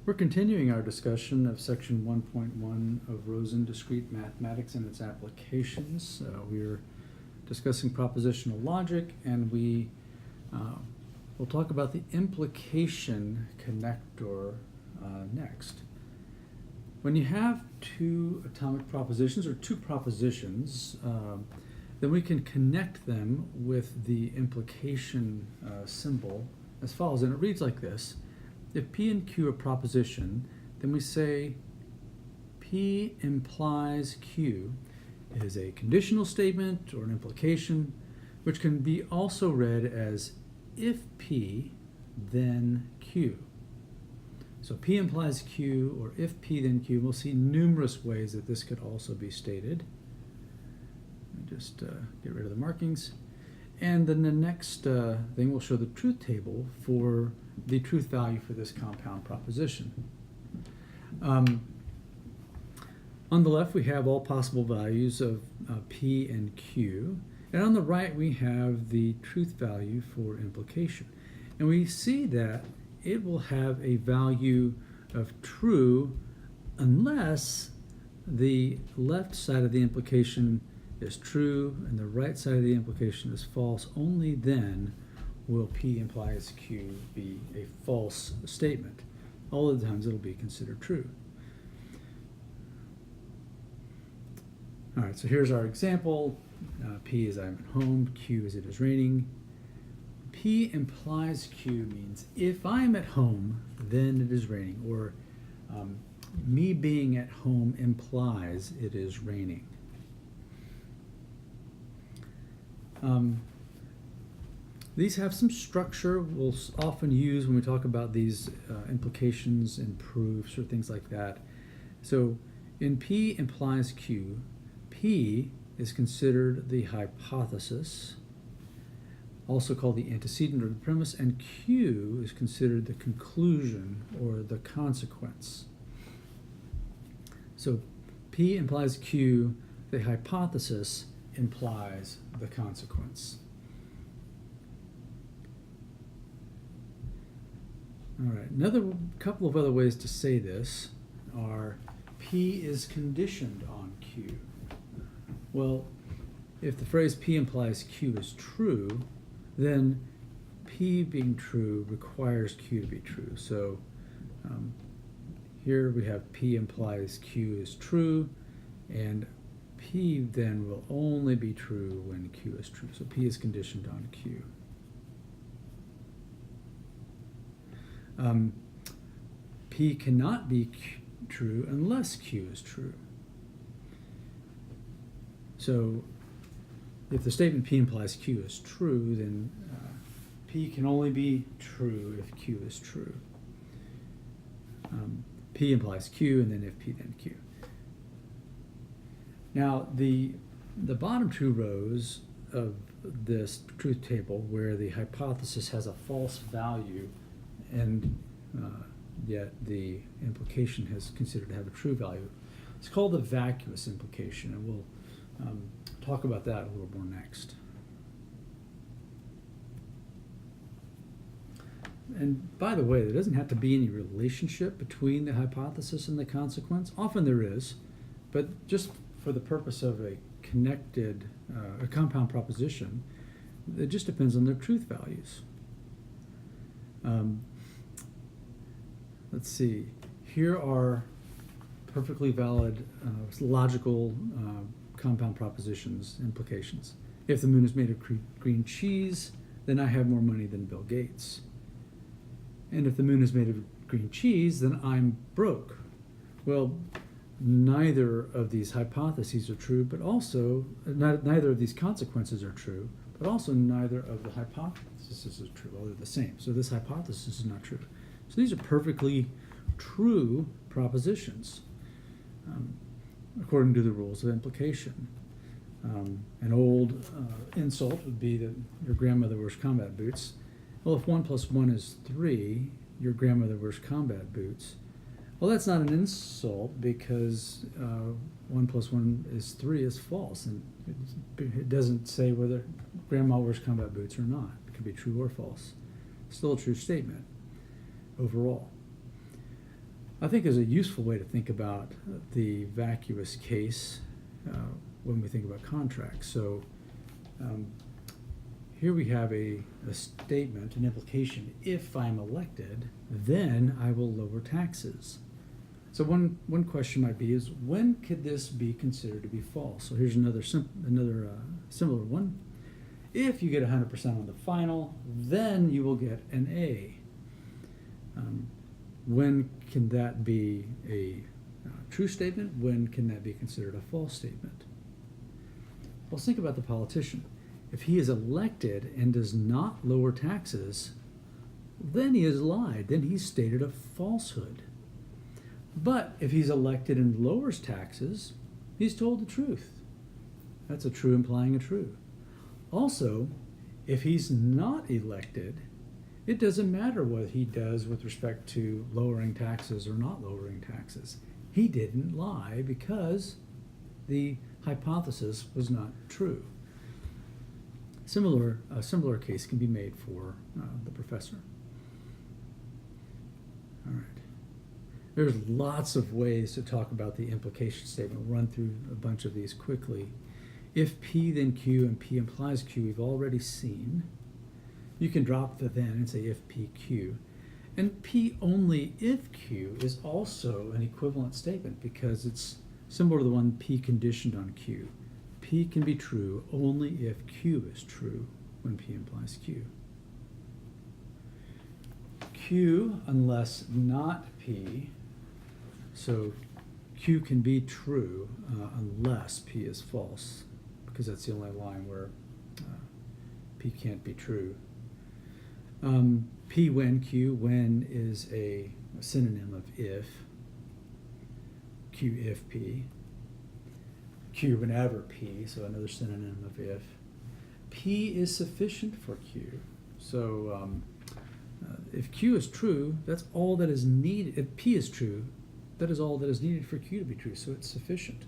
We're continuing our discussion of section 1.1 of Rosen, discrete mathematics and its applications. We're discussing propositional logic, and we'll talk about the implication connector next. When you have two atomic propositions or two propositions, then we can connect them with the implication symbol as follows, and it reads like this. If P and Q are proposition, then we say P implies Q is a conditional statement or an implication, which can be also read as if P, then Q. So P implies Q, or if P, then Q. We'll see numerous ways that this could also be stated. Just get rid of the markings. And then the next thing will show the truth table for the truth value for this compound proposition. On the left, we have all possible values of P and Q. And on the right, we have the truth value for implication. And we see that it will have a value of true unless the left side of the implication is true and the right side of the implication is false. Only then will P implies Q be a false statement. All of the times it'll be considered true. All right, so here's our example. P is I'm at home, Q is it is raining. P implies Q means if I'm at home, then it is raining, or me being at home implies it is raining. These have some structure we'll often use when we talk about these implications and proofs or things like that. So in P implies Q, P is considered the hypothesis, also called the antecedent or the premise, and Q is considered the conclusion or the consequence. So P implies Q, the hypothesis implies the consequence. All right, another couple of other ways to say this are P is conditioned on Q. Well, if the phrase P implies Q is true, then P being true requires Q to be true. So here we have P implies Q is true, and P then will only be true when Q is true. So P is conditioned on Q. P cannot be true unless Q is true. So if the statement P implies Q is true, then P can only be true if Q is true. P implies Q, and then if P, then Q. Now, the bottom two rows of this truth table, where the hypothesis has a false value and yet the implication is considered to have a true value, it's called the vacuous implication, and we'll talk about that a little more next. And by the way, there doesn't have to be any relationship between the hypothesis and the consequence. Often there is, but just for the purpose of a connected, a compound proposition, it just depends on their truth values. Let's see. Here are perfectly valid logical compound propositions, implications. If the moon is made of green cheese, then I have more money than Bill Gates. And if the moon is made of green cheese, then I'm broke. Well, neither of these hypotheses are true, but also neither of these consequences are true, but also neither of the hypotheses are true. Well, they're the same. So this hypothesis is not true. So these are perfectly true propositions according to the rules of implication. An old insult would be that your grandmother wears combat boots. Well, if 1 + 1 is 3, your grandmother wears combat boots. Well, that's not an insult because 1 + 1 is 3 is false, and it doesn't say whether grandma wears combat boots or not. It could be true or false. Still a true statement overall. I think is a useful way to think about the vacuous case when we think about contracts. So here we have a statement, an implication. If I'm elected, then I will lower taxes. So one question might be is, when could this be considered to be false? So here's another similar one. If you get 100% on the final, then you will get an A. When can that be a true statement? When can that be considered a false statement? Well, think about the politician. If he is elected and does not lower taxes, then he has lied. Then he's stated a falsehood. But if he's elected and lowers taxes, he's told the truth. That's a true implying a true. Also, if he's not elected, it doesn't matter what he does with respect to lowering taxes or not lowering taxes. He didn't lie because the hypothesis was not true. A similar case can be made for the professor. All right. There's lots of ways to talk about the implication statement. We'll run through a bunch of these quickly. If P then Q and P implies Q, we've already seen. You can drop the then and say if P Q. And P only if Q is also an equivalent statement because it's similar to the one P conditioned on Q. P can be true only if Q is true when P implies Q. Q unless not P. So Q can be true unless P is false, because that's the only line where P can't be true. P when Q, when is a synonym of if. Q if P. Q whenever P, so another synonym of if. P is sufficient for Q. So if Q is true, that's all that is needed. If P is true, that is all that is needed for Q to be true, so it's sufficient.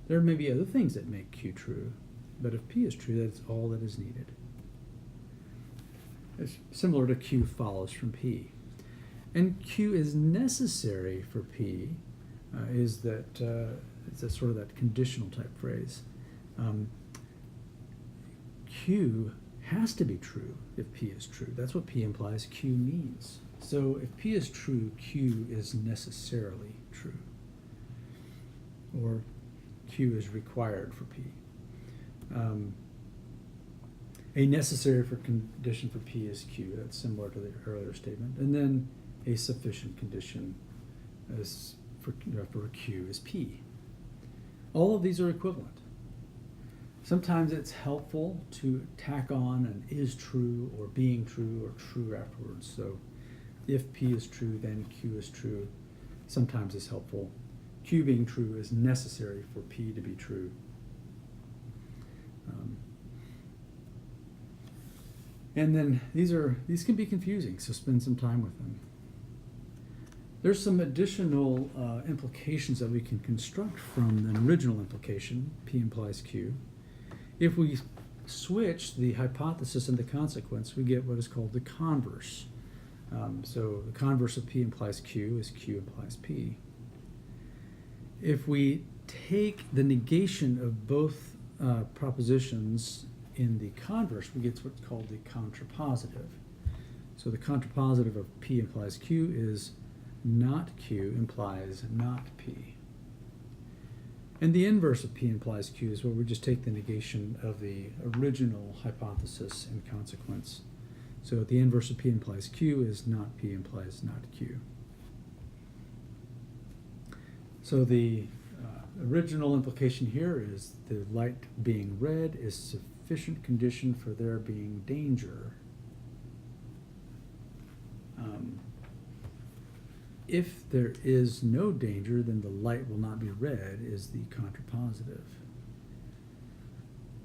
There may be other things that make Q true, but if P is true, that's all that is needed. It's similar to Q follows from P. And Q is necessary for P, is that it's a sort of that conditional type phrase. Q has to be true if P is true. That's what P implies Q means. So if P is true, Q is necessarily true. Or Q is required for P. A necessary for condition for P is Q. That's similar to the earlier statement. And then a sufficient condition is for Q is P. All of these are equivalent. Sometimes it's helpful to tack on an is true or being true or true afterwards. So if P is true, then Q is true. Sometimes it's helpful. Q being true is necessary for P to be true. And then these can be confusing, so spend some time with them. There's some additional implications that we can construct from an original implication, P implies Q. If we switch the hypothesis and the consequence, we get what is called the converse. So the converse of P implies Q is Q implies P. If we take the negation of both propositions in the converse, we get what's called the contrapositive. So the contrapositive of P implies Q is not Q implies not P. And the inverse of P implies Q is where we just take the negation of the original hypothesis and consequence. So the inverse of P implies Q is not P implies not Q. So the original implication here is the light being red is sufficient condition for there being danger. If there is no danger, then the light will not be red is the contrapositive.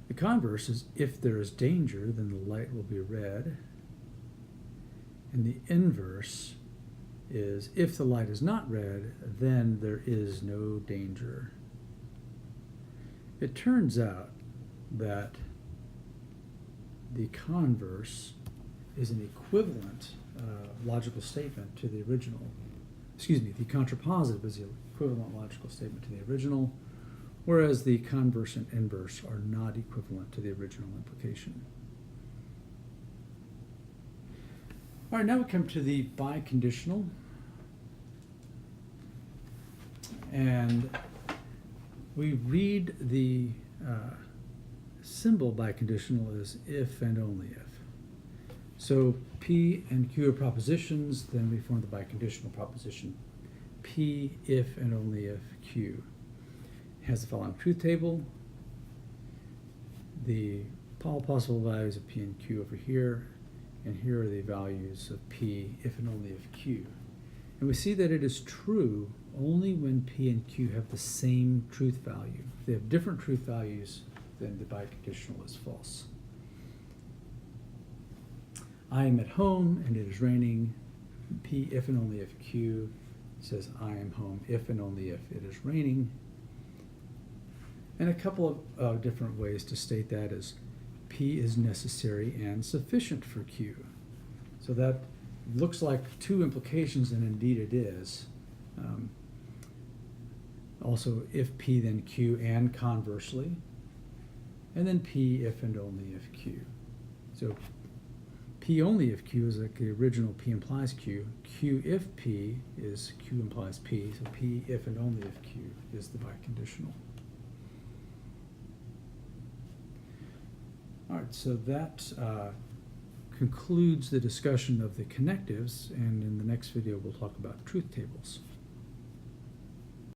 The converse is if there is danger, then the light will be red. And the inverse is if the light is not red, then there is no danger. It turns out that the converse is an equivalent logical statement to the original. the contrapositive is the equivalent logical statement to the original, whereas the converse and inverse are not equivalent to the original implication. All right, now we come to the biconditional. And we read the symbol biconditional as if and only if. So P and Q are propositions, then we form the biconditional proposition P if and only if Q. It has the following truth table. All possible values of P and Q over here, and here are the values of P if and only if Q. And we see that it is true only when P and Q have the same truth value. If they have different truth values, then the biconditional is false. I am at home and it is raining. P if and only if Q says I am home if and only if it is raining. And a couple of different ways to state that is P is necessary and sufficient for Q. So that looks like two implications, and indeed it is. Also, if P then Q, and conversely. And then P if and only if Q. So P only if Q is like the original P implies Q. Q if P is Q implies P. So P if and only if Q is the biconditional. All right, so that concludes the discussion of the connectives, and in the next video we'll talk about truth tables.